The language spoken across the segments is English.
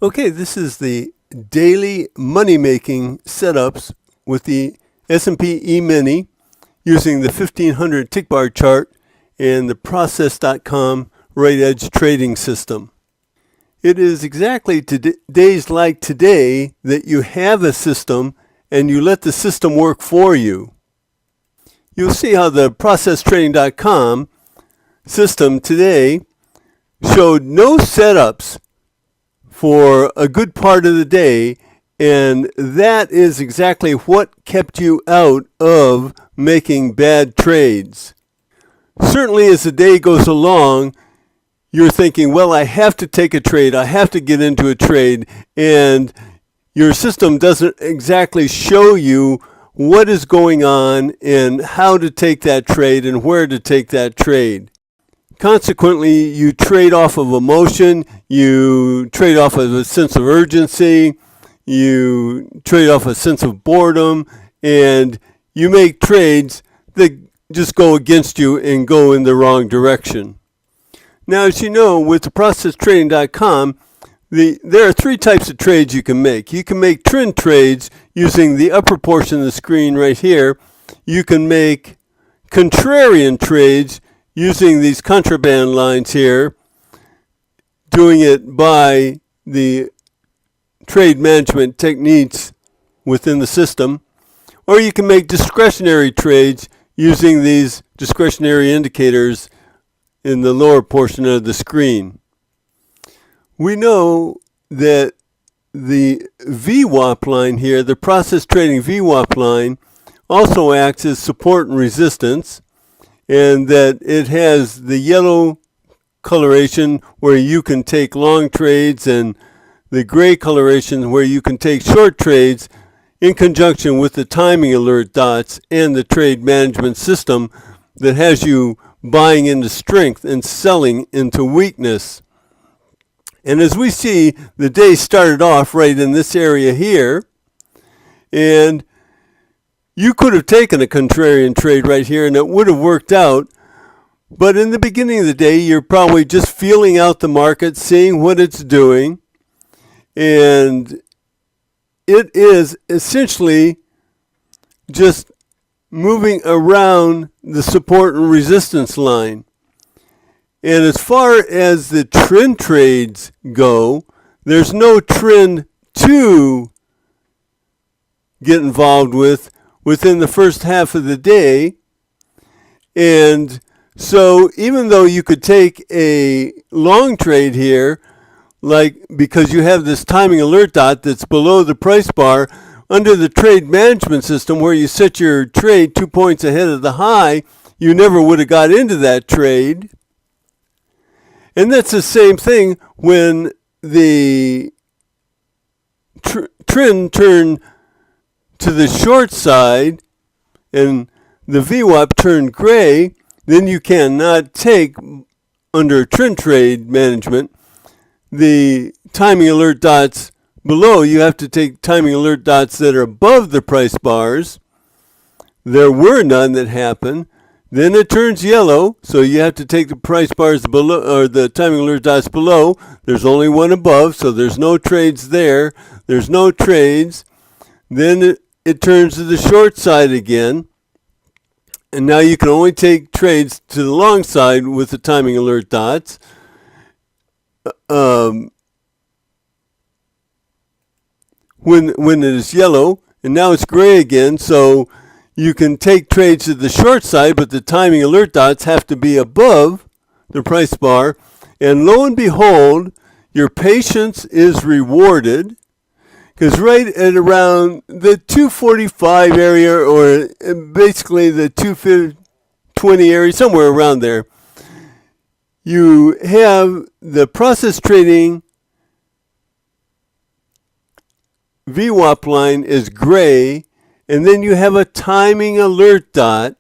Okay, this is the daily money-making setups with the S&P Emini using the 1500 tick bar chart and the process.com right edge trading system. It is exactly days like today that you have a system and you let the system work for you. You'll see how the processtrading.com system today showed no setups for a good part of the day, and that is exactly what kept you out of making bad trades. Certainly as the day goes along, you're thinking, well, I have to take a trade, I have to get into a trade, and your system doesn't exactly show you what is going on and how to take that trade and where to take that trade. Consequently, you trade off of emotion, you trade off of a sense of urgency, you trade off a sense of boredom, and you make trades that just go against you and go in the wrong direction. Now, as you know, with the processtrading.com, there are three types of trades you can make. You can make trend trades using the upper portion of the screen right here. You can make contrarian trades using these contraband lines here, doing it by the trade management techniques within the system. Or you can make discretionary trades using these discretionary indicators in the lower portion of the screen. We know that the VWAP line here, the process trading VWAP line, also acts as support and resistance, and that it has the yellow coloration where you can take long trades and the gray coloration where you can take short trades in conjunction with the timing alert dots and the trade management system that has you buying into strength and selling into weakness. And as we see, the day started off right in this area here, and you could have taken a contrarian trade right here and it would have worked out. But in the beginning of the day, you're probably just feeling out the market, seeing what it's doing. And it is essentially just moving around the support and resistance line. And as far as the trend trades go, there's no trend to get involved with within the first half of the day. And so even though you could take a long trade here, like because you have this timing alert dot that's below the price bar, under the trade management system where you set your trade 2 points ahead of the high, you never would have got into that trade. And that's the same thing when the trend turned to the short side and the VWAP turned gray, then you cannot take, under trend trade management, the timing alert dots below. You have to take timing alert dots that are above the price bars. There were none that happened. Then it turns yellow, so you have to take the price bars below, or the timing alert dots below. There's only one above, so there's no trades there. There's no trades. Then it turns to the short side again. And now you can only take trades to the long side with the timing alert dots. When it is yellow, and now it's gray again, so you can take trades to the short side, but the timing alert dots have to be above the price bar. And lo and behold, your patience is rewarded, because right at around the 245 area, or basically the 220 area, somewhere around there, you have the process trading VWAP line is gray, and then you have a timing alert dot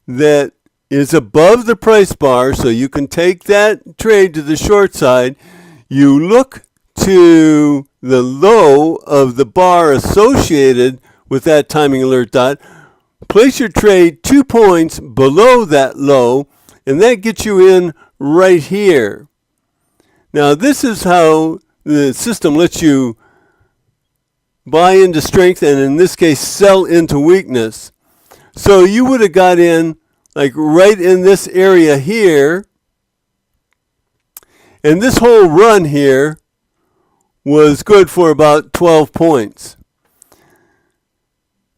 that is above the price bar, so you can take that trade to the short side. You look to the low of the bar associated with that timing alert dot, place your trade 2 points below that low, and that gets you in right here. Now, this is how the system lets you buy into strength and in this case sell into weakness. So you would have got in like right in this area here, and this whole run here was good for about 12 points.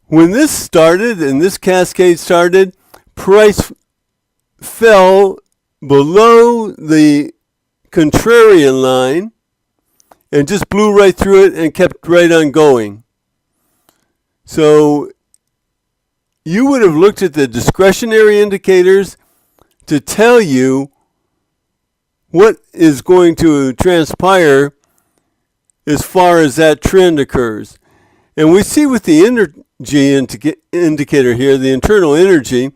When this started and this cascade started, price fell below the contrarian line and just blew right through it and kept right on going. So you would have looked at the discretionary indicators to tell you what is going to transpire as far as that trend occurs. And we see with the energy indicator here, the internal energy,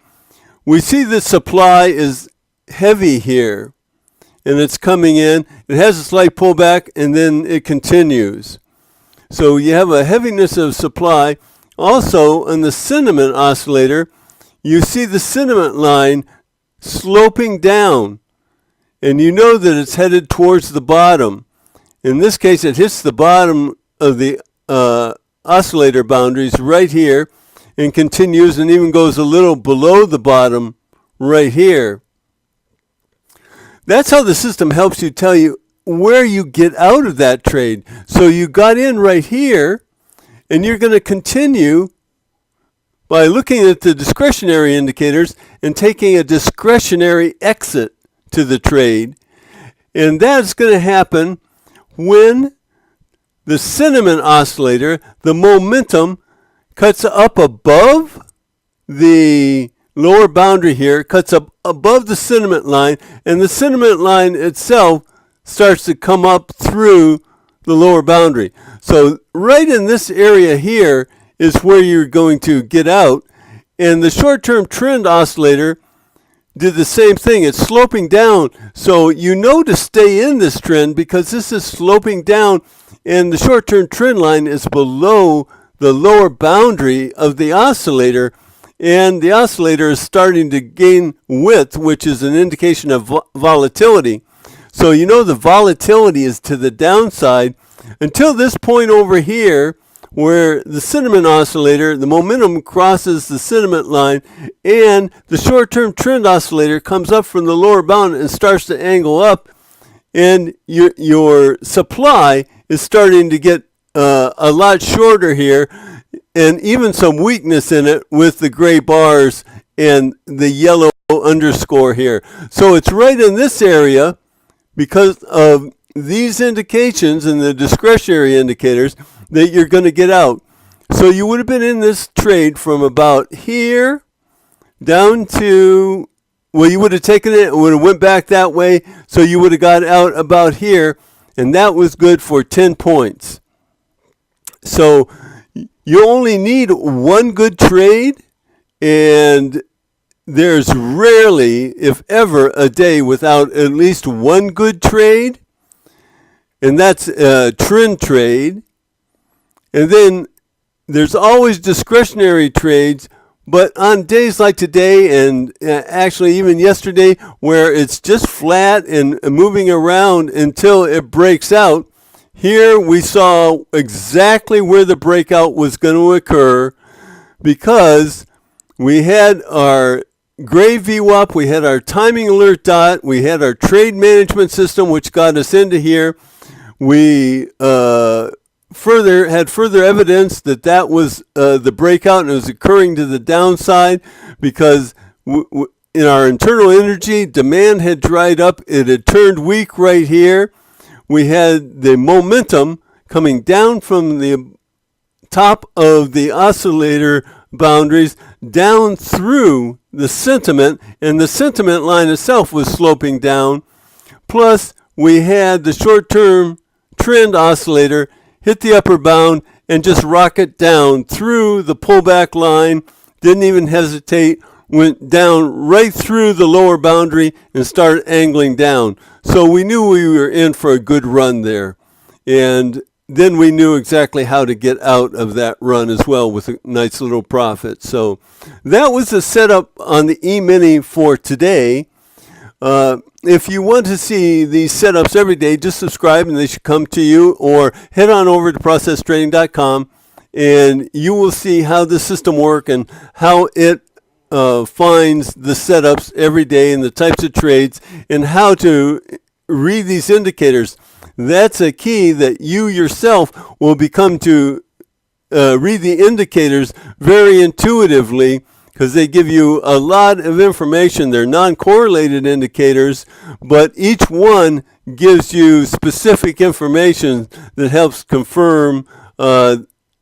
we see the supply is heavy here. And it's coming in. It has a slight pullback, and then it continues. So you have a heaviness of supply. Also, on the sentiment oscillator, you see the sentiment line sloping down. And you know that it's headed towards the bottom. In this case, it hits the bottom of the oscillator boundaries right here and continues and even goes a little below the bottom right here. That's how the system helps you tell you where you get out of that trade. So you got in right here, and you're going to continue by looking at the discretionary indicators and taking a discretionary exit to the trade. And that's going to happen when the sentiment oscillator, the momentum, cuts up above the lower boundary here, cuts up above the sentiment line, and the sentiment line itself starts to come up through the lower boundary. So right in this area here is where you're going to get out. And the short-term trend oscillator did the same thing. It's sloping down. So you know to stay in this trend because this is sloping down, and the short-term trend line is below the lower boundary of the oscillator. And the oscillator is starting to gain width, which is an indication of volatility. So you know the volatility is to the downside until this point over here where the sentiment oscillator, the momentum crosses the sentiment line, and the short-term trend oscillator comes up from the lower bound and starts to angle up, and your supply is starting to get a lot shorter here, and even some weakness in it with the gray bars and the yellow underscore here. So it's right in this area because of these indications and the discretionary indicators that you're going to get out. So you would have been in this trade from about here down to, well, you would have taken it and would have went back that way. So you would have got out about here, and that was good for 10 points. So you only need one good trade, and there's rarely, if ever, a day without at least one good trade, and that's a trend trade. And then there's always discretionary trades, but on days like today and actually even yesterday where it's just flat and moving around until it breaks out, here we saw exactly where the breakout was going to occur because we had our gray VWAP, we had our timing alert dot, we had our trade management system which got us into here. We had further evidence that was the breakout and it was occurring to the downside because in our internal energy, demand had dried up. It had turned weak right here. We had the momentum coming down from the top of the oscillator boundaries down through the sentiment, and the sentiment line itself was sloping down. Plus, we had the short-term trend oscillator hit the upper bound and just rocket down through the pullback line, didn't even hesitate, went down right through the lower boundary and started angling down. So we knew we were in for a good run there. And then we knew exactly how to get out of that run as well with a nice little profit. So that was the setup on the E-mini for today. If you want to see these setups every day, just subscribe and they should come to you, or head on over to processtrading.com and you will see how the system works and how it finds the setups every day and the types of trades and how to read these indicators. That's a key that you yourself will become to read the indicators very intuitively, because they give you a lot of information. They're non-correlated indicators, but each one gives you specific information that helps confirm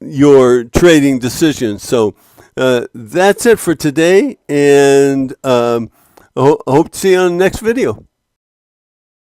your trading decisions. So that's it for today, and I hope to see you on the next video.